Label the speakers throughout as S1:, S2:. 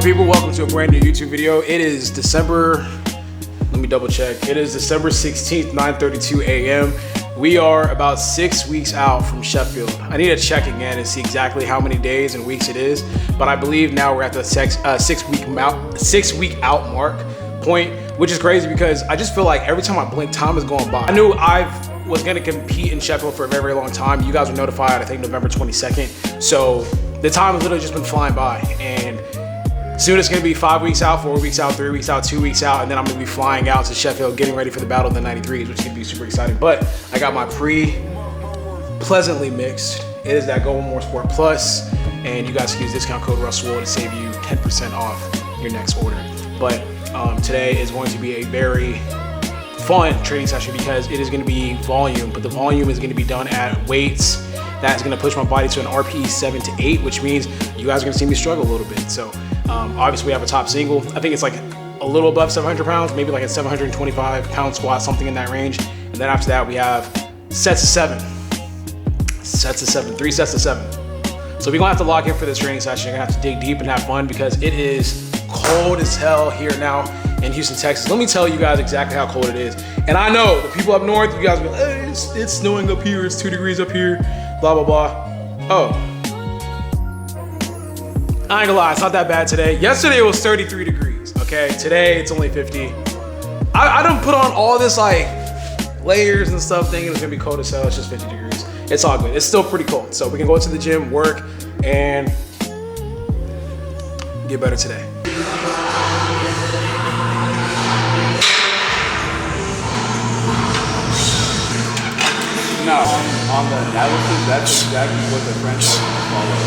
S1: People, welcome to a brand new YouTube video. It is December, let me double check. It is December 16th, 9:32 a.m. We are about 6 weeks out from Sheffield. I need to check again and see exactly how many days and weeks it is, but I believe now we're at the 6 week out mark point, which is crazy because I just feel like every time I blink, time is going by. I knew I was gonna compete in Sheffield for a very, very long time. You guys were notified, I think November 22nd. So the time has literally just been flying by, and soon it's gonna be 5 weeks out, 4 weeks out, 3 weeks out, 2 weeks out, and then I'm gonna be flying out to Sheffield, getting ready for the Battle of the 93s, which is gonna be super exciting. But I got my pleasantly mixed. It is that Go One More Sport Plus, and you guys can use discount code RUSSWOLE to save you 10% off your next order. But today is going to be a very fun training session because it is gonna be volume, but the volume is gonna be done at weights that's gonna push my body to an RPE 7 to 8, which means you guys are gonna see me struggle a little bit. So obviously we have a top single. I think it's like a little above 700 pounds, maybe like a 725 pound squat, something in that range. And then after that we have sets of 7. 3 sets of 7. So we're gonna have to lock in for this training session. You're gonna have to dig deep and have fun because it is cold as hell here now in Houston, Texas. Let me tell you guys exactly how cold it is. And I know the people up north, you guys will be like, hey, it's snowing up here, it's 2 degrees up here, blah, blah, blah. Oh. I ain't gonna lie, it's not that bad today. Yesterday it was 33 degrees, okay? Today it's only 50. I done put on all this like layers and stuff thinking it's gonna be cold as hell. It's just 50 degrees. It's all good. It's still pretty cold. So we can go to the gym, work, and get better today.
S2: No, on the analysis, that's exactly what the French are going to follow.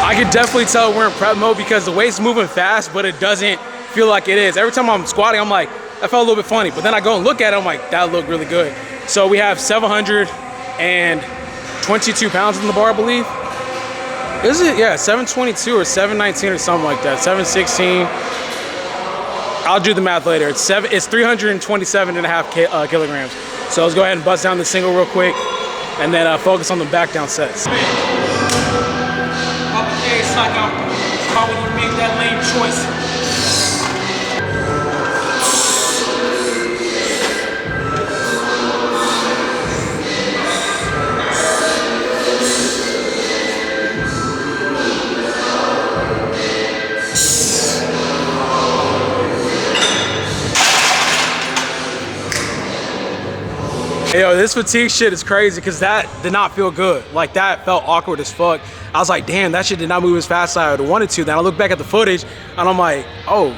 S1: I can definitely tell we're in prep mode because the weight's moving fast, but it doesn't feel like it is. Every time I'm squatting, I'm like, that felt a little bit funny, but then I go and look at it, I'm like, that looked really good. So we have 722 pounds in the bar, I believe. Is it? Yeah, 722 or 719 or something like that, 716. I'll do the math later. It's 327.5 kilograms. So let's go ahead and bust down the single real quick and then focus on the back down sets.
S3: It's like how would you make that lane choice?
S1: Yo, this fatigue shit is crazy because that did not feel good. Like that felt awkward as fuck. I was like, damn, that shit did not move as fast as I would wanted to. Then I look back at the footage and I'm like, oh,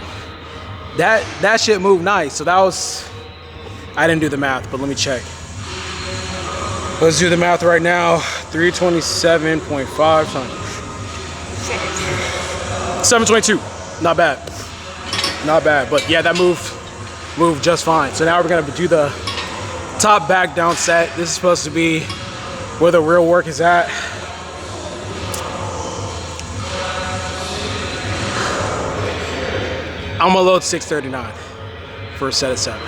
S1: that shit moved nice. So that was, I didn't do the math, but let me check. Let's do the math right now. 327.5 times 722. Not bad. Not bad. But yeah, that moved just fine. So now we're gonna do the top back down set. This is supposed to be where the real work is at. I'm gonna load 639 for a set of 7.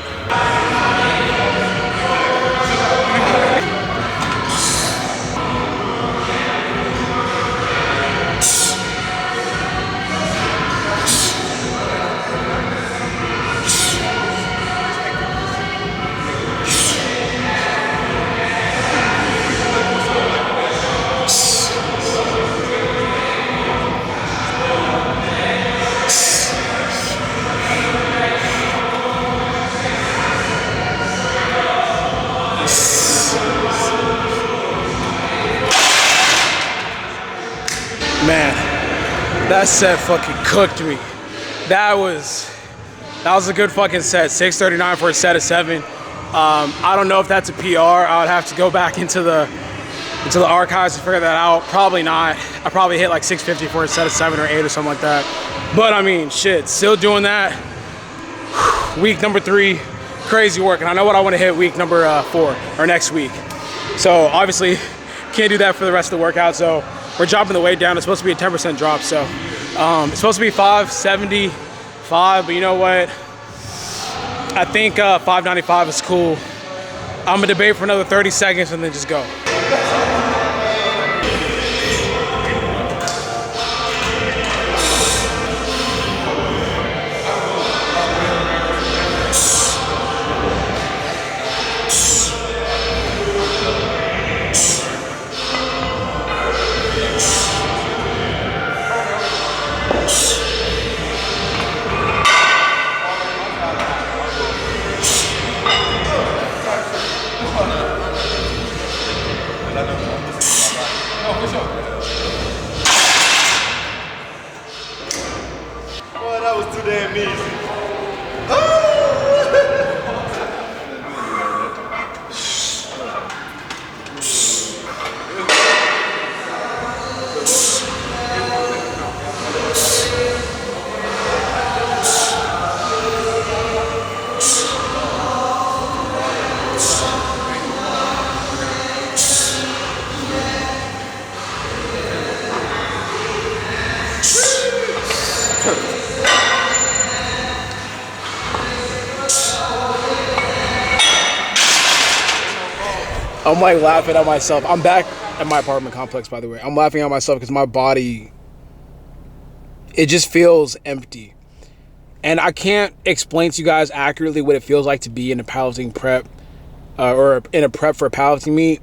S1: Man, that set fucking cooked me. That was a good fucking set. 639 for a set of 7. I don't know if that's a PR. I would have to go back into the archives to figure that out. Probably not. I probably hit like 650 for a set of 7 or 8 or something like that. But I mean, shit, still doing that. Week number 3, crazy work. And I know what I want to hit week number 4 or next week. So obviously can't do that for the rest of the workout. So we're dropping the weight down. It's supposed to be a 10% drop. So it's supposed to be 575, but you know what? I think 595 is cool. I'm gonna debate for another 30 seconds and then just go.
S4: Oh, that was too damn easy.
S1: I'm like laughing at myself. I'm back at my apartment complex, by the way. I'm laughing at myself because my body, it just feels empty. And I can't explain to you guys accurately what it feels like to be in a powerlifting prep or in a prep for a powerlifting meet.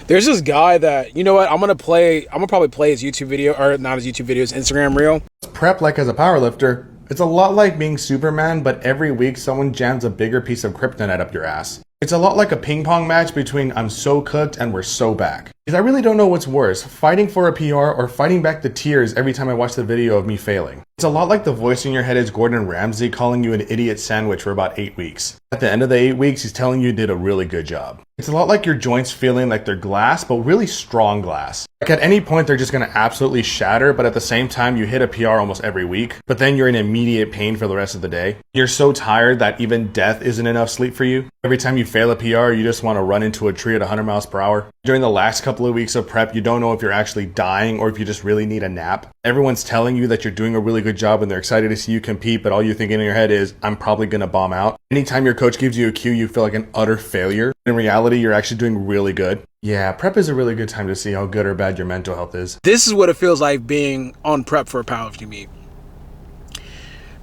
S1: There's this guy that, you know what, I'm gonna probably play his YouTube video, or not his YouTube video, his Instagram reel.
S5: Prep like as a powerlifter, it's a lot like being Superman, but every week someone jams a bigger piece of kryptonite up your ass. It's a lot like a ping pong match between I'm so cooked and we're so back. Because I really don't know what's worse, fighting for a PR or fighting back the tears every time I watch the video of me failing. It's a lot like the voice in your head is Gordon Ramsay calling you an idiot sandwich for about 8 weeks. At the end of the 8 weeks, he's telling you did a really good job. It's a lot like your joints feeling like they're glass, but really strong glass. Like at any point, they're just gonna absolutely shatter, but at the same time, you hit a PR almost every week, but then you're in immediate pain for the rest of the day. You're so tired that even death isn't enough sleep for you. Every time you fail a PR, you just wanna run into a tree at 100 miles per hour. During the last couple of weeks of prep, you don't know if you're actually dying or if you just really need a nap. Everyone's telling you that you're doing a really good job and they're excited to see you compete, but all you're thinking in your head is, I'm probably gonna bomb out. Anytime your coach gives you a cue, you feel like an utter failure. In reality, you're actually doing really good. Yeah, prep is a really good time to see how good or bad your mental health is.
S1: This is what it feels like being on prep for a powerlifting meet.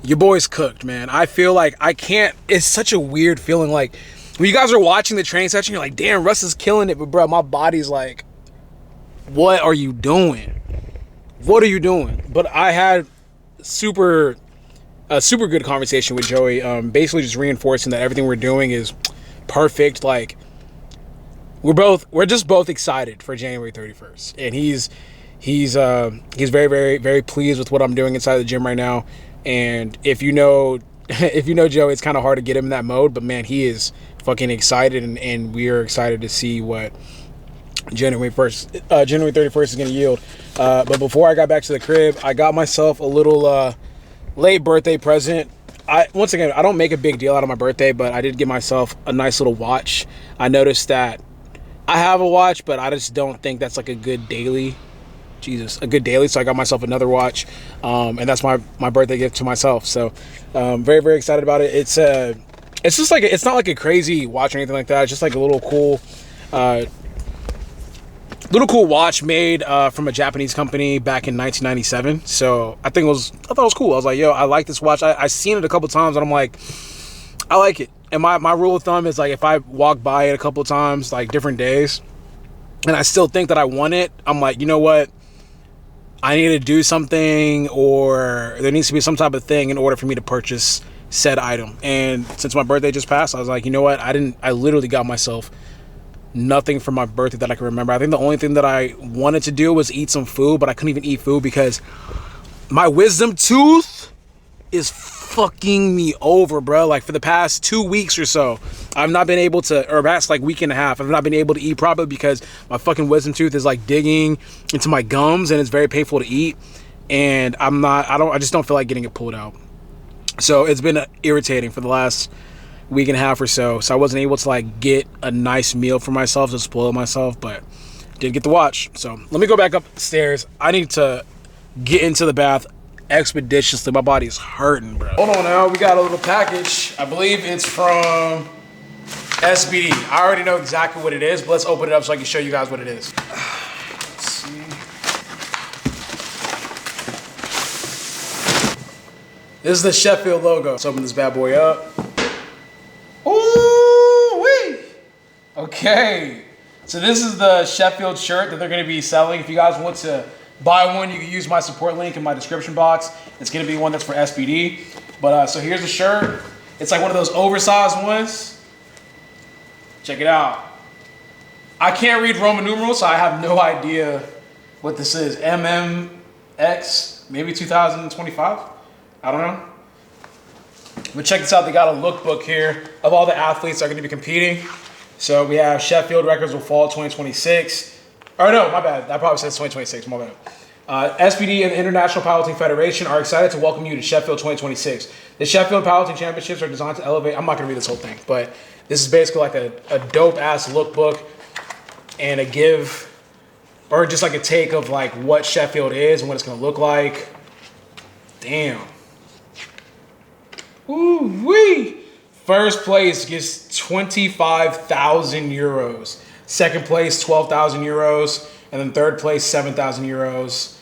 S1: Your boy's cooked, man. I feel like I can't, it's such a weird feeling. Like when you guys are watching the training session, you're like, damn, Russ is killing it. But bro, my body's like, what are you doing? What are you doing? But I had a super good conversation with Joey, basically just reinforcing that everything we're doing is perfect. Like we're just both excited for January 31st, and he's very, very, very pleased with what I'm doing inside the gym right now. And if you know Joey, it's kind of hard to get him in that mode, but man, he is fucking excited, and we are excited to see what January 31st is going to yield. But before I got back to the crib, I got myself a little late birthday present. Once again, I don't make a big deal out of my birthday, but I did get myself a nice little watch. I noticed that I have a watch, but I just don't think that's like a good daily Jesus, a good daily. So I got myself another watch, and that's my birthday gift to myself. So very, very excited about it. It's just like, it's not like a crazy watch or anything like that. It's just like a little cool watch made from a Japanese company back in 1997. So I thought it was cool. I was like, yo, I like this watch. I seen it a couple times and I'm like, I like it. And my rule of thumb is like, if I walk by it a couple times, like different days, and I still think that I want it, I'm like, you know what? I need to do something, or there needs to be some type of thing in order for me to purchase said item. And since my birthday just passed, I was like, you know what? I literally got myself nothing for my birthday that I can remember. I think the only thing that I wanted to do was eat some food, but I couldn't even eat food because my wisdom tooth is fucking me over, bro. Like for the past 2 weeks or so, I've not been able to, or past like week and a half, I've not been able to eat properly because my fucking wisdom tooth is like digging into my gums and it's very painful to eat. And I just don't feel like getting it pulled out. So it's been irritating for the last week and a half or so. So I wasn't able to like get a nice meal for myself to spoil myself, but did get the watch. So let me go back upstairs. I need to get into the bath expeditiously. My body's hurting, bro. Hold on now. We got a little package. I believe it's from SBD. I already know exactly what it is, but let's open it up so I can show you guys what it is. Let's see. This is the Sheffield logo. Let's open this bad boy up. Ooh-wee! Okay. So this is the Sheffield shirt that they're going to be selling. If you guys want to buy one, you can use my support link in my description box. It's going to be one that's for SBD. But so here's the shirt. It's like one of those oversized ones. Check it out. I can't read Roman numerals, so I have no idea what this is. MMX, maybe 2025? I don't know. But check this out. They got a lookbook here of all the athletes that are going to be competing. So we have Sheffield records will fall 2026. Or no, my bad. That probably says 2026. My bad. SBD and the International Powerlifting Federation are excited to welcome you to Sheffield 2026. The Sheffield Powerlifting Championships are designed to elevate. I'm not going to read this whole thing, but this is basically like a dope ass lookbook and a give, or just like a take of like what Sheffield is and what it's going to look like. Damn. Ooh-wee. First place gets 25,000 euros. Second place, 12,000 euros. And then third place, 7,000 euros.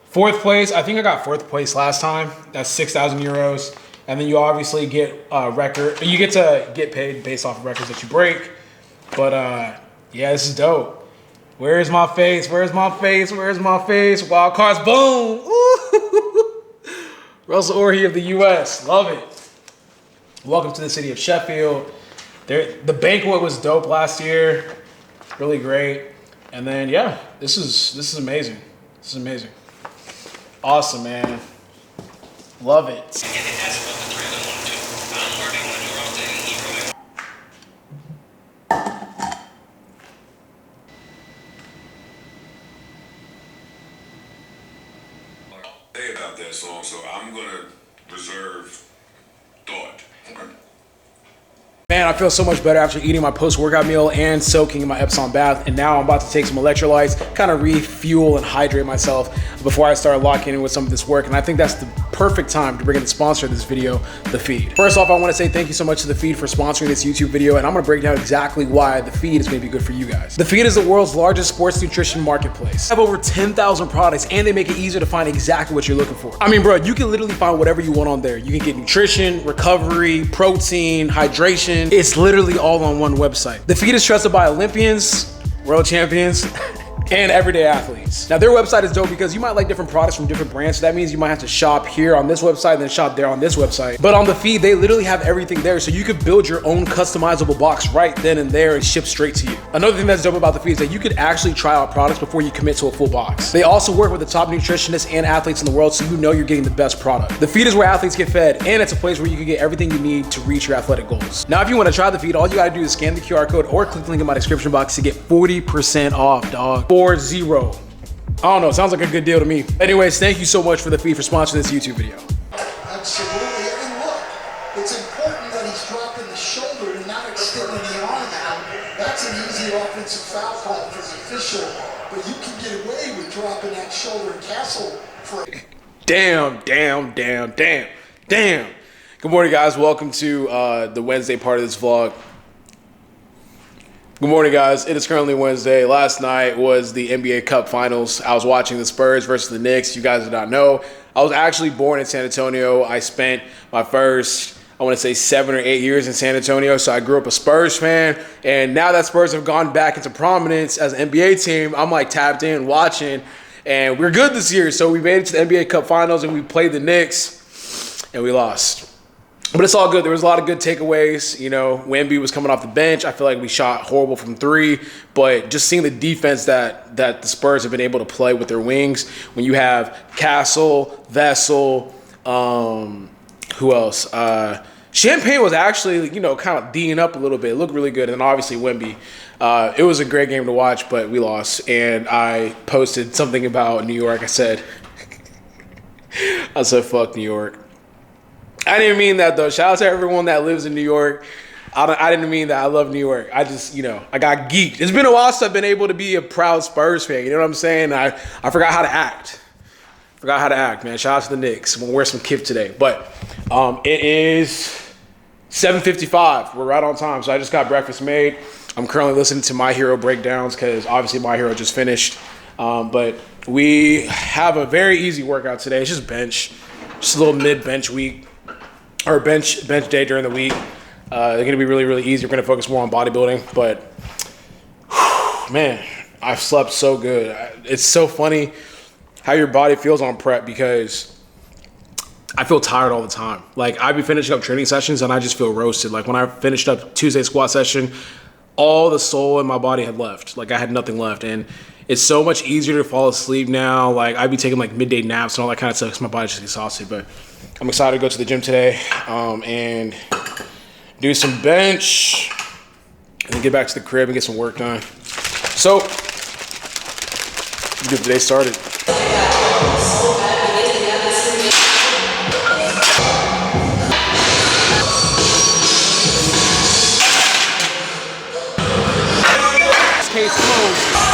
S1: Fourth place, I think I got fourth place last time. That's 6,000 euros. And then you obviously get a record. You get to get paid based off of records that you break. But yeah, this is dope. Where's my face? Where's my face? Where's my face? Wild cards, boom. Ooh. Russell Orhe of the US. Love it. Welcome to the city of Sheffield. The banquet was dope last year. Really great. And then yeah, this is amazing. This is amazing. Awesome, man. Love it.
S6: Say about that song, so I'm gonna reserve thought.
S1: Man, I feel so much better after eating my post-workout meal and soaking in my Epsom bath. And now I'm about to take some electrolytes, kind of refuel and hydrate myself before I start locking in with some of this work. And I think that's the perfect time to bring in the sponsor of this video, The Feed. First off, I want to say thank you so much to The Feed for sponsoring this YouTube video. And I'm going to break down exactly why The Feed is going to be good for you guys. The Feed is the world's largest sports nutrition marketplace. They have over 10,000 products and they make it easier to find exactly what you're looking for. I mean, bro, you can literally find whatever you want on there. You can get nutrition, recovery, protein, hydration. It's literally all on one website. The Feed is trusted by Olympians, world champions, and everyday athletes. Now their website is dope because you might like different products from different brands. So that means you might have to shop here on this website and then shop there on this website. But on The Feed, they literally have everything there. So you could build your own customizable box right then and there and ship straight to you. Another thing that's dope about The Feed is that you could actually try out products before you commit to a full box. They also work with the top nutritionists and athletes in the world, so you know you're getting the best product. The Feed is where athletes get fed, and it's a place where you can get everything you need to reach your athletic goals. Now, if you want to try The Feed, all you gotta do is scan the QR code or click the link in my description box to get 40% off, dog. 40. I don't know, sounds like a good deal to me. Anyways, thank you so much for The Feed for sponsoring this YouTube video.
S7: Absolutely, and look, it's important that he's dropping the shoulder and not extending the arm out. That's an easy offensive foul call for the official. but you can get away with dropping that shoulder and castle for
S1: Damn. Good morning, guys. Welcome to the Wednesday part of this vlog. Good morning, guys. It is currently Wednesday. Last night was the NBA Cup Finals. I was watching the Spurs versus the Knicks. You guys did not know, I was actually born in San Antonio. I spent my first, I want to say 7 or 8 years in San Antonio. So I grew up a Spurs fan. And now that Spurs have gone back into prominence as an NBA team, I'm like tapped in watching. And we're good this year. So we made it to the NBA Cup Finals and we played the Knicks and we lost. But it's all good. There was a lot of good takeaways. You know, Wemby was coming off the bench. I feel like we shot horrible from three. But just seeing the defense that the Spurs have been able to play with their wings. When you have Castle, Vessel, who else? Champagne was actually, you know, kind of D'ing up a little bit. It looked really good. And obviously Wemby. It was a great game to watch, but we lost. And I posted something about New York. I said, fuck New York. I didn't mean that, though. Shout out to everyone that lives in New York. I didn't mean that. I love New York. I just, you know, I got geeked. It's been a while since I've been able to be a proud Spurs fan. You know what I'm saying? I forgot how to act. Man. Shout out to the Knicks. I'm going to wear some kip today. But it is 7:55. We're right on time. So I just got breakfast made. I'm currently listening to My Hero breakdowns because obviously My Hero just finished. But we have a very easy workout today. It's just bench. Just a little mid-bench week. Or bench day during the week. They're going to be really, really easy. We're going to focus more on bodybuilding. But, man, I've slept so good. It's so funny how your body feels on prep because I feel tired all the time. Like, I'd be finishing up training sessions and I just feel roasted. Like, when I finished up Tuesday squat session, all the soul in my body had left. Like, I had nothing left. And it's so much easier to fall asleep now. Like, I'd be taking, like, midday naps and all that kind of stuff because my body's just exhausted. But I'm excited to go to the gym today and do some bench and then get back to the crib and get some work done. So, let's get the day started. Case closed.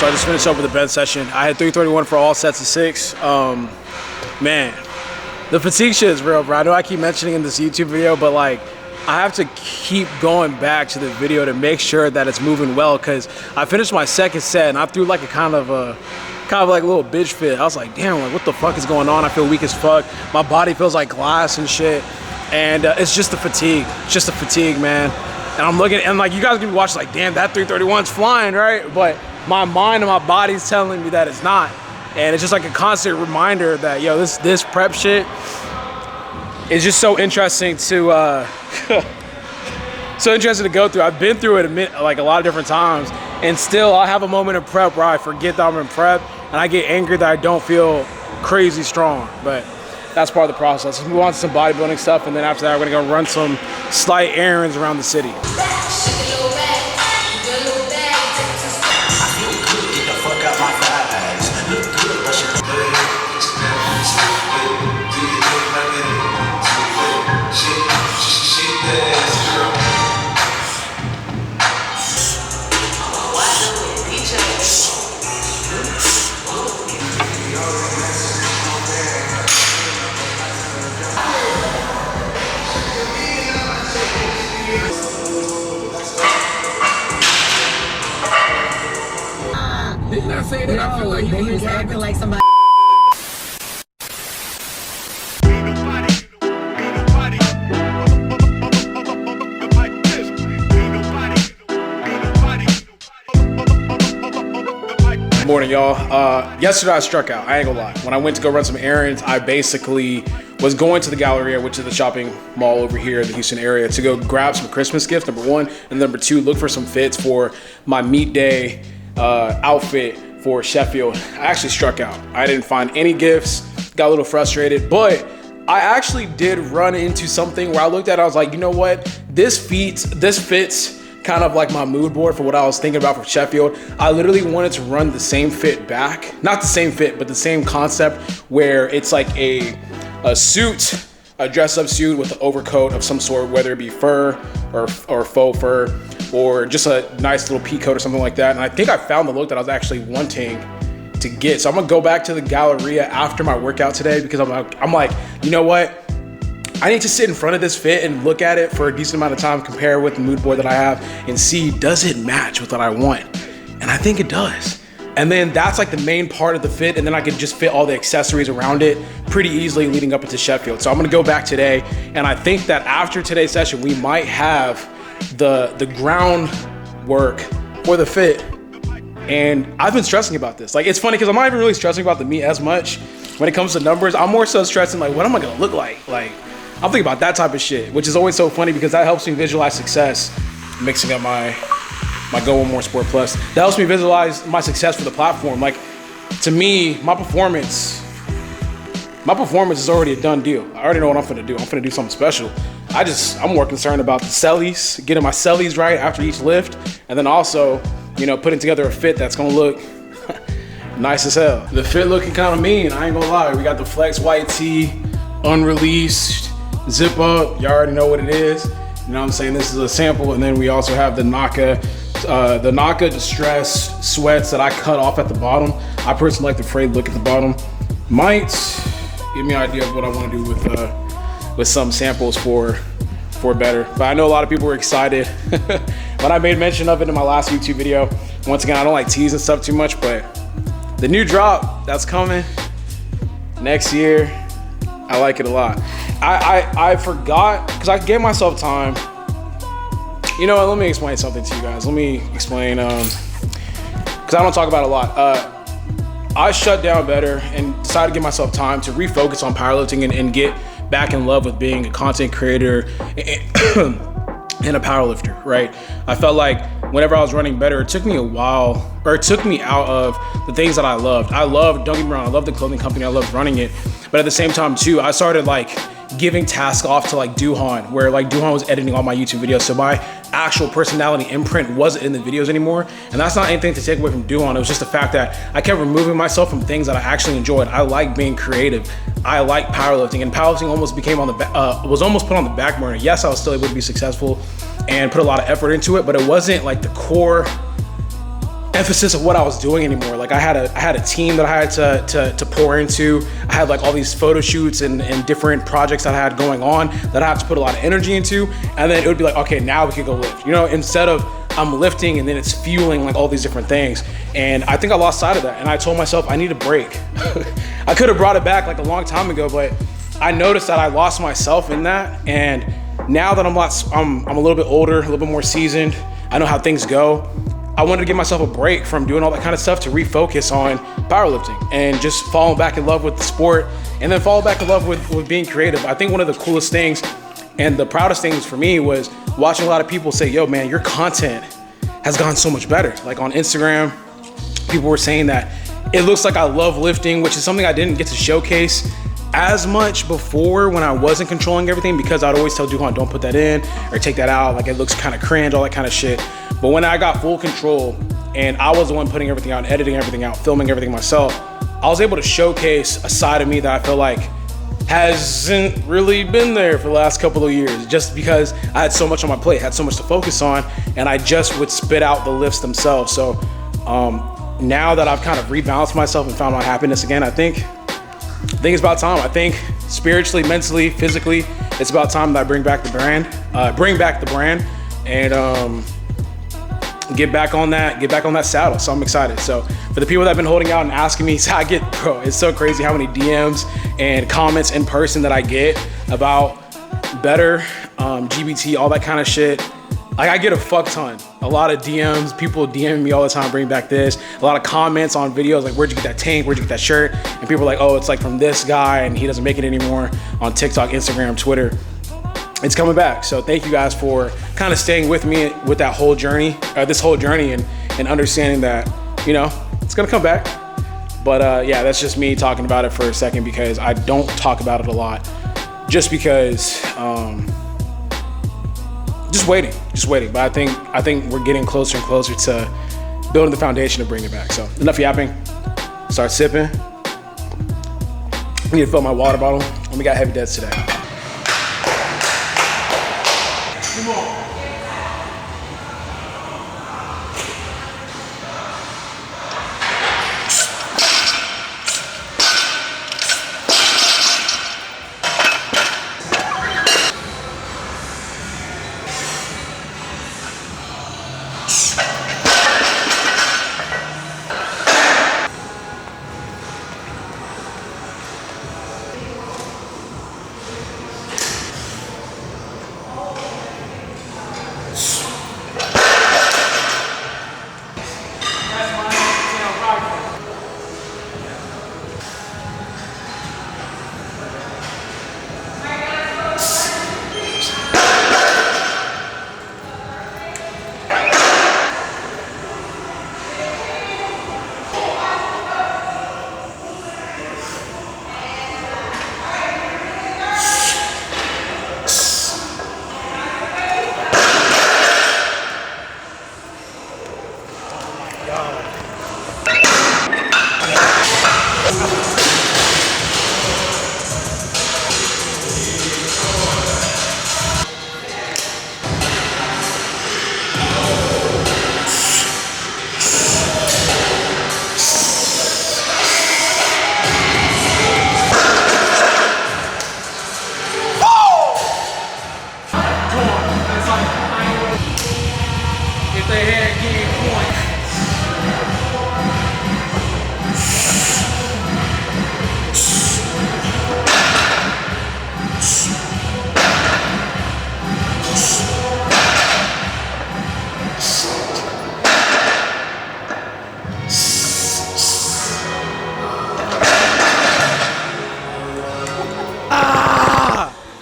S1: So I just finished up with the bench session. I had 331 for all sets of 6. Man, the fatigue shit is real, bro. I know I keep mentioning in this YouTube video, but like, I have to keep going back to the video to make sure that it's moving well because I finished my second set and I threw like a kind of like a little bitch fit. I was like, damn, like what the fuck is going on? I feel weak as fuck. My body feels like glass and shit. And it's just the fatigue. It's just the fatigue, man. And I'm looking, and like you guys can be watching like, damn, that 331's flying, right? But my mind and my body's telling me that it's not. And it's just like a constant reminder that, yo, this prep shit is just so interesting to so interesting to go through. I've been through it like a lot of different times, and still I have a moment of prep where I forget that I'm in prep and I get angry that I don't feel crazy strong. But that's part of the process. Let's move on to some bodybuilding stuff, and then after that we're gonna go run some slight errands around the city.
S3: Didn't I say that? I feel like you was acting like somebody.
S1: morning, y'all. Yesterday I struck out. I ain't gonna lie. When I went to go run some errands, I basically was going to the Galleria, which is the shopping mall over here in the Houston area, to go grab some Christmas gifts, number one. And number two, look for some fits for my meet day outfit for Sheffield. I actually struck out. I didn't find any gifts, got a little frustrated, but I actually did run into something where I looked at it, I was like, you know what? This fits kind of like my mood board for what I was thinking about for Sheffield. I literally wanted to run the same fit back. Not the same fit, but the same concept where it's like a suit, a dress up suit with an overcoat of some sort, whether it be fur or faux fur, or just a nice little pea coat or something like that. And I think I found the look that I was actually wanting to get. So I'm gonna go back to the Galleria after my workout today because I'm like, you know what? I need to sit in front of this fit and look at it for a decent amount of time, compare with the mood board that I have and see, does it match with what I want? And I think it does. And then that's like the main part of the fit, and then I could just fit all the accessories around it pretty easily leading up into Sheffield. So I'm gonna go back today, and I think that after today's session, we might have the groundwork for the fit. And I've been stressing about this. Like, it's funny because I'm not even really stressing about the meet as much when it comes to numbers. I'm more so stressing like, what am I gonna look like? Like, I'm thinking about that type of shit, which is always so funny because that helps me visualize success, mixing up my Go One More Sport Plus. That helps me visualize my success for the platform. Like, to me, my performance is already a done deal. I already know what I'm finna do. I'm finna do something special. I'm more concerned about the cellies, getting my cellies right after each lift, and then also, you know, putting together a fit that's gonna look nice as hell. The fit looking kind of mean, I ain't gonna lie. We got the flex white tee, unreleased, zip up, you already know what it is. You know what I'm saying? This is a sample, and then we also have the Naka distressed sweats that I cut off at the bottom. I personally like the frayed look at the bottom. Might give me an idea of what I want to do with some samples for better. But I know a lot of people were excited when I made mention of it in my last YouTube video. Once again, I don't like teasing stuff too much, but the new drop that's coming next year, I like it a lot. I forgot, because I gave myself time. You know what, let me explain something to you guys. Let me explain, because I don't talk about it a lot. I shut down better and decided to give myself time to refocus on powerlifting and get back in love with being a content creator and a powerlifter, right? I felt like whenever I was running better, it took me a while, or it took me out of the things that I loved. Don't get me wrong, I love the clothing company, I loved running it. But at the same time too, I started like giving tasks off to like Duhan, where like Duhan was editing all my YouTube videos. So my actual personality imprint wasn't in the videos anymore. And that's not anything to take away from Duhan. It was just the fact that I kept removing myself from things that I actually enjoyed. I like being creative. I like powerlifting, and powerlifting almost became was almost put on the back burner. Yes, I was still able to be successful and put a lot of effort into it, but it wasn't like the core emphasis of what I was doing anymore. Like I had a team that I had to pour into. I had like all these photo shoots and different projects that I had going on that I had to put a lot of energy into. And then it would be like, okay, now we can go lift. You know, instead of I'm lifting and then it's fueling like all these different things. And I think I lost sight of that. And I told myself I need a break. I could have brought it back like a long time ago, but I noticed that I lost myself in that. And now that I'm a little bit older, a little bit more seasoned, I know how things go. I wanted to give myself a break from doing all that kind of stuff to refocus on powerlifting and just falling back in love with the sport, and then fall back in love with being creative. I think one of the coolest things and the proudest things for me was watching a lot of people say, yo man, your content has gotten so much better. Like on Instagram, people were saying that it looks like I love lifting, which is something I didn't get to showcase as much before when I wasn't controlling everything, because I'd always tell Duhan, don't put that in or take that out, like it looks kind of cringe, all that kind of shit. But when I got full control and I was the one putting everything out, editing everything out, filming everything myself, I was able to showcase a side of me that I feel like hasn't really been there for the last couple of years, just because I had so much on my plate, had so much to focus on, and I just would spit out the lifts themselves. So now that I've kind of rebalanced myself and found my happiness again, I think it's about time. I think spiritually, mentally, physically, it's about time that I bring back the brand, and get back on that saddle. So I'm excited. So for the people that have been holding out and asking me, bro, it's so crazy how many DMs and comments in person that I get about better, GBT, all that kind of shit. Like, I get a fuck ton. A lot of DMs, people DMing me all the time, bring back this. A lot of comments on videos like, where'd you get that tank? Where'd you get that shirt? And people are like, oh, it's like from this guy and he doesn't make it anymore on TikTok, Instagram, Twitter. It's coming back. So thank you guys for kind of staying with me with that whole journey, this whole journey, and understanding that, you know, it's gonna come back. But yeah, that's just me talking about it for a second because I don't talk about it a lot just because, just waiting. But I think we're getting closer and closer to building the foundation to bring it back. So enough yapping, start sipping. I need to fill my water bottle. And we got heavy deadlifts today. Come on.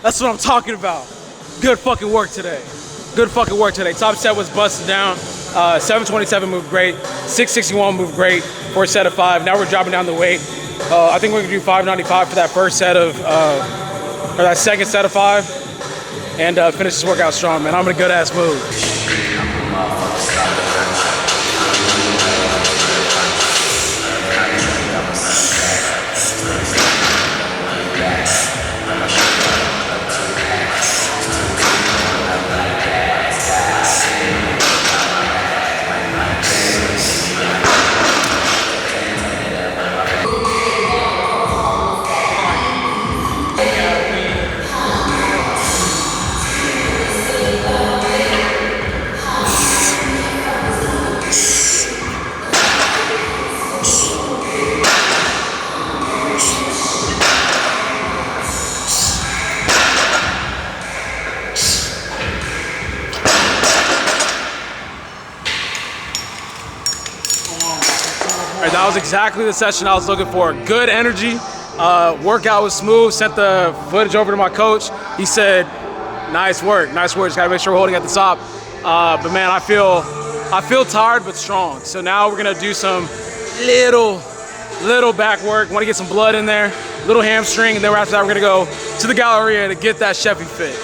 S1: That's what I'm talking about. Good fucking work today. Good fucking work today. Top set was busted down. 727 moved great. 661 moved great for a set of 5. Now we're dropping down the weight. I think we're gonna do 595 for that first set of, or that second set of 5, and finish this workout strong, man. I'm in a good ass mood. That was exactly the session I was looking for. Good energy, workout was smooth. Sent the footage over to my coach. He said, nice work, nice work. Just gotta make sure we're holding at the top. But man, I feel tired but strong. So now we're gonna do some little back work. Want to get some blood in there, little hamstring, and then after that we're gonna go to the Galleria to get that Sheffy fit.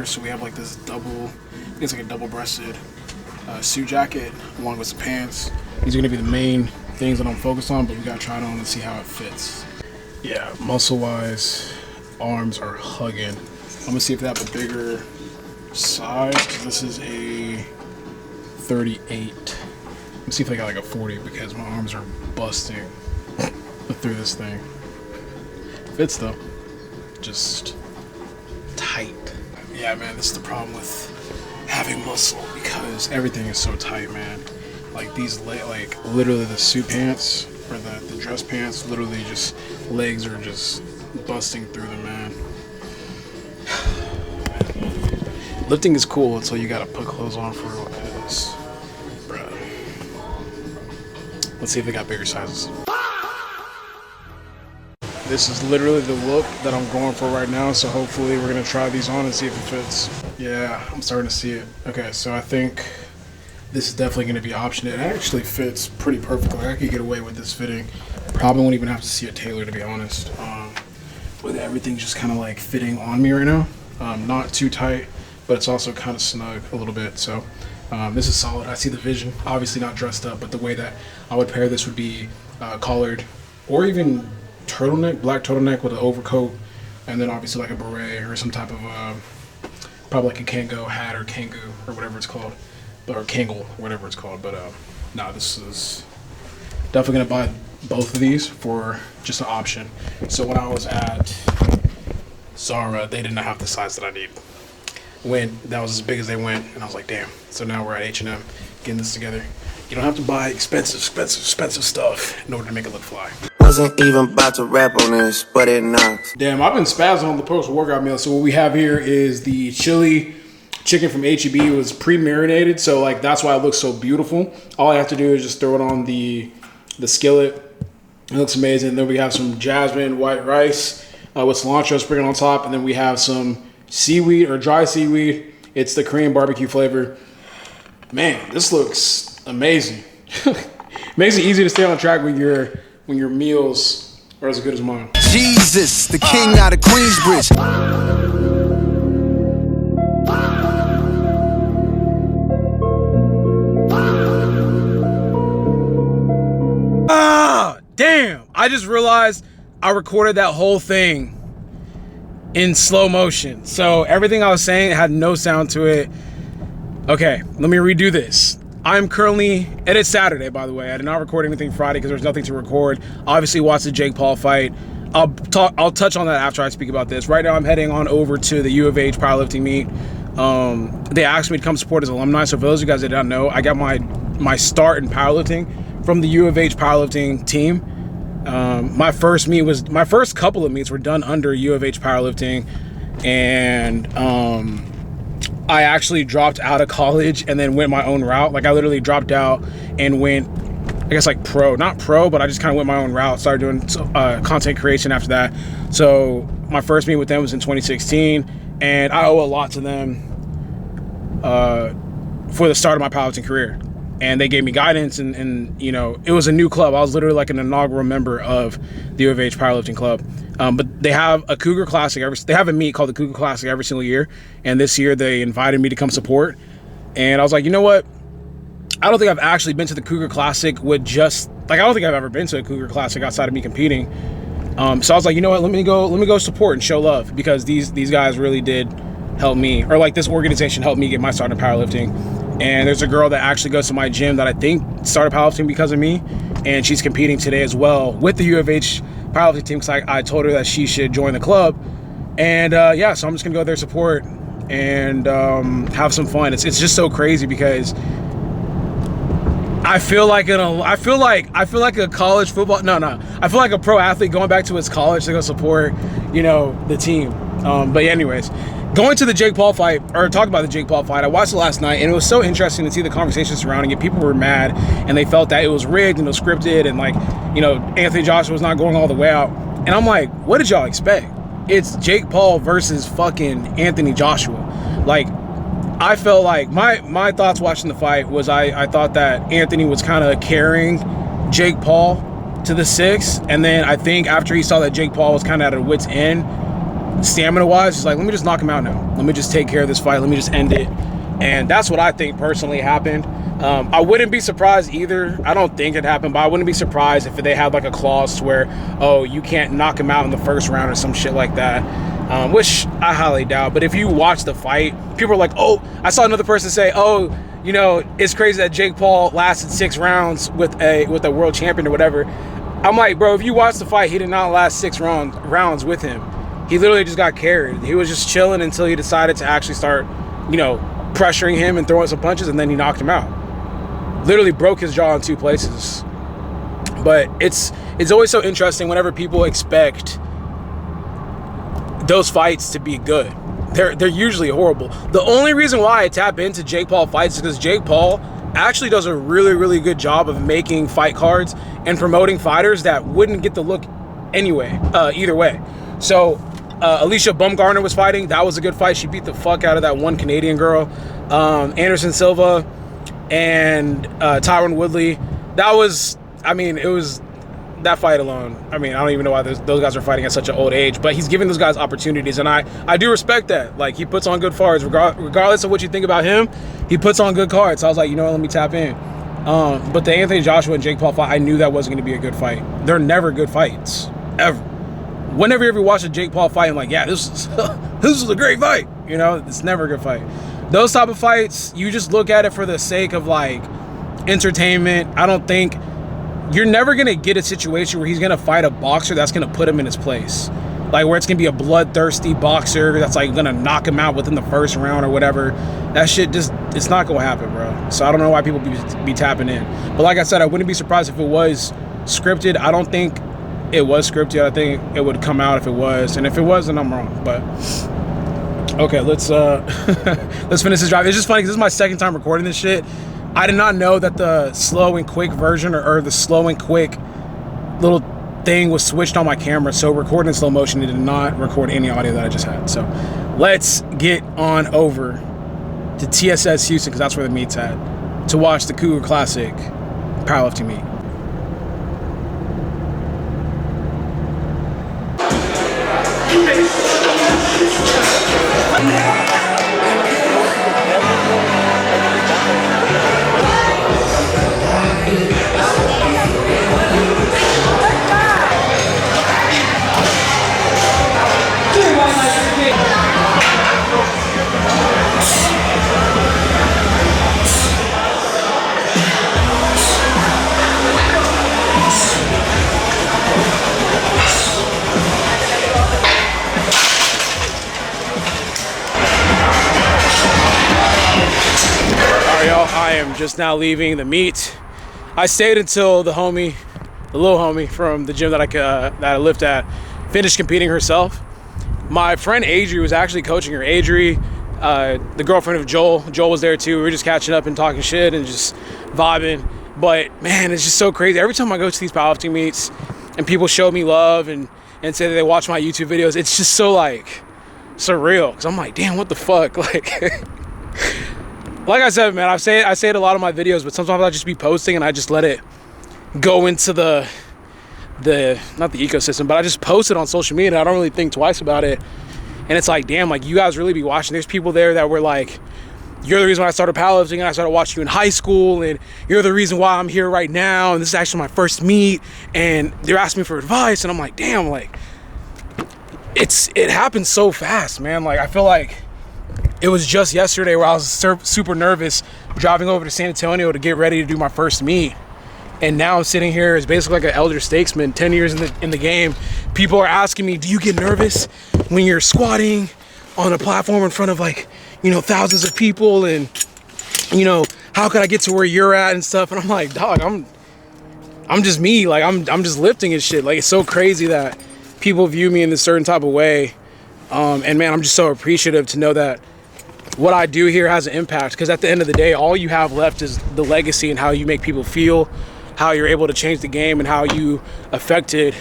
S1: So we have like this double, I think it's like a double-breasted suit jacket along with some pants. These are gonna be the main things that I'm focused on, but we gotta try it on and see how it fits. Yeah, muscle-wise, arms are hugging. I'm gonna see if they have a bigger size, because this is a 38. Let's see if they got like a 40, because my arms are busting through this thing. Fits though, just tight. Yeah, man, this is the problem with having muscle, because everything is so tight, man. Like these, like literally the suit pants or the dress pants, literally just legs are just busting through them, man. Lifting is cool until you gotta put clothes on for real, because, bruh. Let's see if they got bigger sizes. This is literally the look that I'm going for right now, so hopefully we're gonna try these on and see if it fits. Yeah, I'm starting to see it. Okay, so I think this is definitely gonna be optioned. It actually fits pretty perfectly. I could get away with this fitting. Probably won't even have to see a tailor, to be honest. With everything just kind of like fitting on me right now. Not too tight, but it's also kind of snug a little bit. So this is solid. I see the vision. Obviously not dressed up, but the way that I would pair this would be collared, or even turtleneck, black turtleneck with an overcoat, and then obviously like a beret or some type of probably like a Kango hat or Kangoo or whatever it's called, or Kangol, whatever it's called. But nah, this is definitely gonna buy both of these for just an option. So when I was at Zara, they did not have the size that I need. That was as big as they went, and I was like, damn. So now we're at H&M getting this together. You don't have to buy expensive stuff in order to make it look fly.
S8: Wasn't even about to rap on this, but it knocks.
S1: Damn, I've been spazzing on the post-workout meal. So what we have here is the chili chicken from H-E-B. It was pre-marinated, so like that's why it looks so beautiful. All I have to do is just throw it on the skillet. It looks amazing. Then we have some jasmine white rice with cilantro sprinkled on top, and then we have some seaweed or dry seaweed. It's the Korean barbecue flavor. Man, this looks amazing. Makes it easy to stay on track when your meals are as good as mine.
S8: Jesus, the king out of Queensbridge.
S1: Ah, damn. I just realized I recorded that whole thing in slow motion. So everything I was saying had no sound to it. Okay, let me redo this. I'm currently, and it's Saturday, by the way. I did not record anything Friday because there's nothing to record. Obviously, watch the Jake Paul fight. I'll touch on that after I speak about this. Right now, I'm heading on over to the UofH powerlifting meet. They asked me to come support as alumni. So for those of you guys that don't know, I got my start in powerlifting from the UofH powerlifting team. My first couple of meets were done under UofH powerlifting, and I actually dropped out of college and then went my own route. Like I literally dropped out and went, I guess like not pro, but I just kind of went my own route. Started doing content creation after that. So my first meet with them was in 2016, and I owe a lot to them for the start of my powerlifting career. And they gave me guidance, and you know, it was a new club. I was literally like an inaugural member of the UofH powerlifting club. But they have a Cougar Classic. They have a meet called the Cougar Classic every single year. And this year they invited me to come support. And I was like, you know what? I don't think I've actually been to the Cougar Classic with just like, I don't think I've ever been to a Cougar Classic outside of me competing. So I was like, you know what? Let me go support and show love, because these guys really did help me, or like this organization helped me get my start in powerlifting. And there's a girl that actually goes to my gym that I think started powerlifting because of me, and she's competing today as well with the UofH powerlifting team, because I told her that she should join the club. And yeah, so I'm just gonna go there, support, and have some fun. It's just so crazy because I feel like a college football. I feel like a pro athlete going back to his college to go support, you know, the team. But yeah, anyways, going to the Jake Paul fight, or talk about the Jake Paul fight, I watched it last night, and it was so interesting to see the conversation surrounding it. People were mad, and they felt that it was rigged and it was scripted, and like, you know, Anthony Joshua was not going all the way out. And I'm like, what did y'all expect? It's Jake Paul versus fucking Anthony Joshua. Like, I felt like my thoughts watching the fight was I thought that Anthony was kind of carrying Jake Paul to the 6, and then I think after he saw that Jake Paul was kind of at a wit's end, stamina-wise, he's like, let me just knock him out now. Let me just take care of this fight. Let me just end it. And that's what I think personally happened. I wouldn't be surprised either. I don't think it happened, but I wouldn't be surprised if they had like a clause to where, oh, you can't knock him out in the first round or some shit like that, which I highly doubt. But if you watch the fight, people are like, oh, I saw another person say, oh, you know, it's crazy that Jake Paul lasted 6 rounds with a world champion or whatever. I'm like, bro, if you watch the fight, he did not last 6 rounds with him. He literally just got carried. He was just chilling until he decided to actually start, you know, pressuring him and throwing some punches, and then he knocked him out. Literally broke his jaw in 2 places. But it's always so interesting whenever people expect those fights to be good. They're usually horrible. The only reason why I tap into Jake Paul fights is because Jake Paul actually does a really, really good job of making fight cards and promoting fighters that wouldn't get the look anyway, either way. So Alicia Baumgartner was fighting. That was a good fight. She beat the fuck out of that one Canadian girl. Anderson Silva and Tyron Woodley. That was, I mean, it was that fight alone. I mean, I don't even know why those guys are fighting at such an old age, but he's giving those guys opportunities, and I do respect that. Like, he puts on good cards. Regardless of what you think about him, he puts on good cards. So I was like, you know what, let me tap in. But the Anthony Joshua and Jake Paul fight, I knew that wasn't going to be a good fight. They're never good fights, ever. Whenever you ever watch a Jake Paul fight, I'm like, yeah, this is a great fight. You know, it's never a good fight. Those type of fights, you just look at it for the sake of, like, entertainment. I don't think you're never going to get a situation where he's going to fight a boxer that's going to put him in his place. Like, where it's going to be a bloodthirsty boxer that's, like, going to knock him out within the first round or whatever. That shit just, it's not going to happen, bro. So I don't know why people be tapping in. But like I said, I wouldn't be surprised if it was scripted. I don't think it was scripted. I think it would come out if it was. And if it was, then I'm wrong. But okay, let's finish this drive. It's just funny because this is my second time recording this shit. I did not know that the slow and quick version or the slow and quick little thing was switched on my camera. So recording in slow motion, it did not record any audio that I just had. So let's get on over to TSS Houston, because that's where the meet's at, to watch the Cougar Classic powerlifting meet. I am just now leaving the meet. I stayed until the little homie from the gym that I lift at, finished competing herself. My friend Adri was actually coaching her. Adri, the girlfriend of Joel. Joel was there too. We were just catching up and talking shit and just vibing. But man, it's just so crazy. Every time I go to these powerlifting meets and people show me love and say that they watch my YouTube videos, it's just so like surreal. Cause I'm like, damn, what the fuck? Like I said, man, I say it a lot of my videos, but sometimes I just be posting and I just let it go into the not the ecosystem, but I just post it on social media and I don't really think twice about it. And it's like, damn, like you guys really be watching. There's people there that were like, you're the reason why I started powerlifting, and I started watching you in high school, and you're the reason why I'm here right now, and this is actually my first meet, and they're asking me for advice, and I'm like, damn, like it happens so fast, man. Like I feel like it was just yesterday where I was super nervous driving over to San Antonio to get ready to do my first meet. And now I'm sitting here as basically like an elder statesman, 10 years in the game. People are asking me, do you get nervous when you're squatting on a platform in front of like, you know, thousands of people, and, you know, how could I get to where you're at and stuff? And I'm like, dog, I'm just me. Like I'm just lifting and shit. Like it's so crazy that people view me in this certain type of way. And man, I'm just so appreciative to know that what I do here has an impact, because at the end of the day, all you have left is the legacy and how you make people feel, how you're able to change the game, and how you affected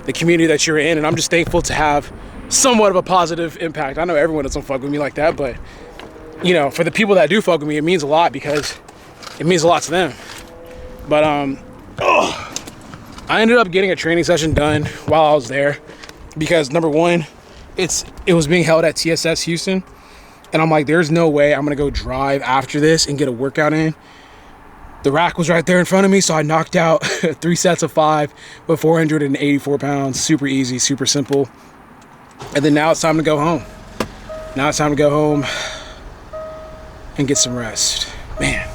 S1: the community that you're in. And I'm just thankful to have somewhat of a positive impact. I know everyone doesn't fuck with me like that, but you know, for the people that do fuck with me, it means a lot, because it means a lot to them. But I ended up getting a training session done while I was there, because number one, it was being held at TSS Houston. And I'm like, there's no way I'm gonna go drive after this and get a workout in the rack was right there in front of me, so I knocked out 3 sets of 5 with 484 pounds. Super easy, super simple. And then now it's time to go home. Now it's time to go home and get some rest. Man,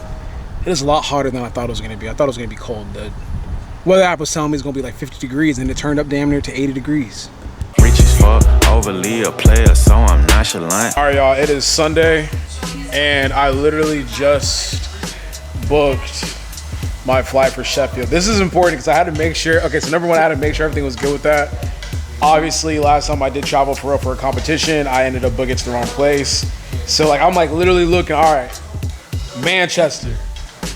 S1: it is a lot hotter than I thought it was gonna be. I thought it was gonna be cold. The weather app was telling me it's gonna be like 50 degrees, and it turned up damn near to 80 degrees.
S9: Rich as fuck, overly a player, so I'm nonchalant.
S1: All right, y'all, it is Sunday, and I literally just booked my flight for Sheffield. This is important because I had to make sure, okay, so number one, I had to make sure everything was good with that. Obviously, last time I did travel for real for a competition, I ended up booking to the wrong place. So like, I'm like literally looking, all right, Manchester,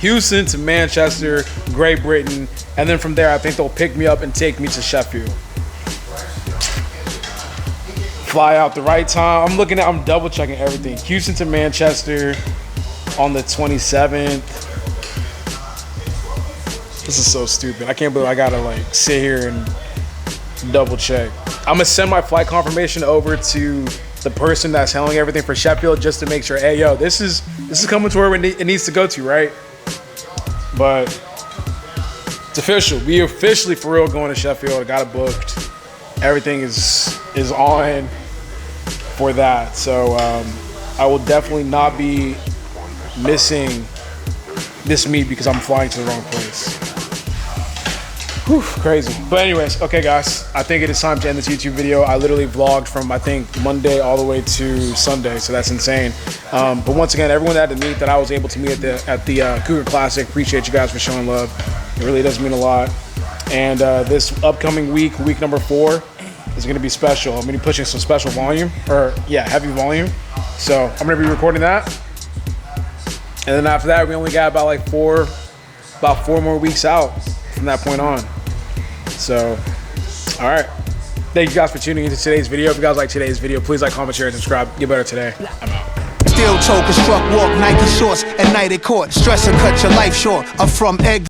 S1: Houston to Manchester, Great Britain, and then from there, I think they'll pick me up and take me to Sheffield. Fly out the right time. I'm double checking everything. Houston to Manchester on the 27th. This is so stupid. I can't believe I gotta like sit here and double check. I'm gonna send my flight confirmation over to the person that's handling everything for Sheffield just to make sure, hey, yo, this is coming to where it needs to go to, right? But it's official. We officially for real going to Sheffield. I got it booked. Everything is on for that. So I will definitely not be missing this meet because I'm flying to the wrong place. Whew, crazy. But anyways, okay guys, I think it is time to end this YouTube video. I literally vlogged from I think Monday all the way to Sunday, so that's insane. But once again, everyone that had to meet that I was able to meet at the Cougar Classic, appreciate you guys for showing love. It really does mean a lot. And this upcoming week number 4, is gonna be special. I'm gonna be pushing some special volume, or yeah, heavy volume. So I'm gonna be recording that. And then after that, we only got about 4 more weeks out from that point on. So, all right. Thank you guys for tuning into today's video. If you guys like today's video, please like, comment, share, and subscribe. Get better today. I'm out.
S10: Steel toe, construct, walk, Nike shorts, at night at court. Stress and cut your life short. I'm from egg.